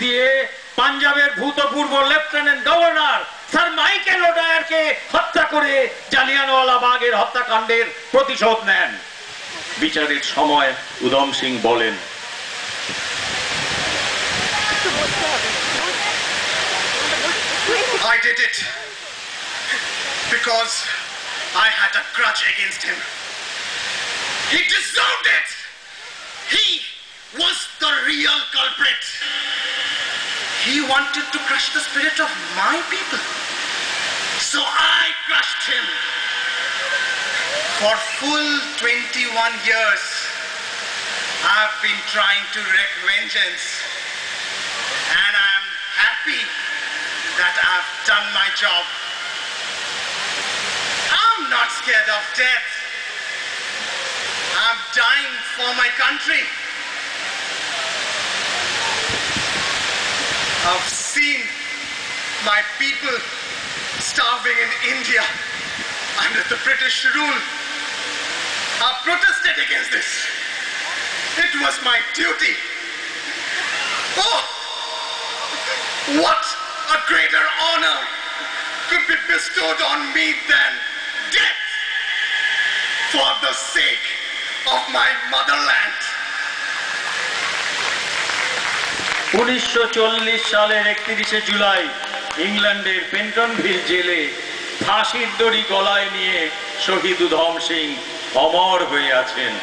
দিয়ে পাঞ্জাবের ভূতপূর্ব lieutenant governor sir Michael ওডায়ারকে হত্যা করে জালিয়ানওয়ালা বাগের হত্যাকাণ্ডের প্রতিশোধ নেন। বিচারের সময় উধম সিং বলেন, I did it because I had a grudge against him. He deserved it. He was the real culprit. He wanted to crush the spirit of my people. So I crushed him. For full 21 years, I've been trying to wreak vengeance. And I'm happy that I've done my job. I'm not scared of death. I'm dying for my country. I've seen my people starving in India under the British rule. I've protested against this. It was my duty. Oh, what a greater honor could be bestowed on me than death for the sake of my motherland. 1940 সালের 31শে জুলাই ইংল্যান্ডের পেন্টনভিল জেলে ফাঁসির দড়ি গলায় নিয়ে শহীদ উধম সিং অমর হয়ে আছেন।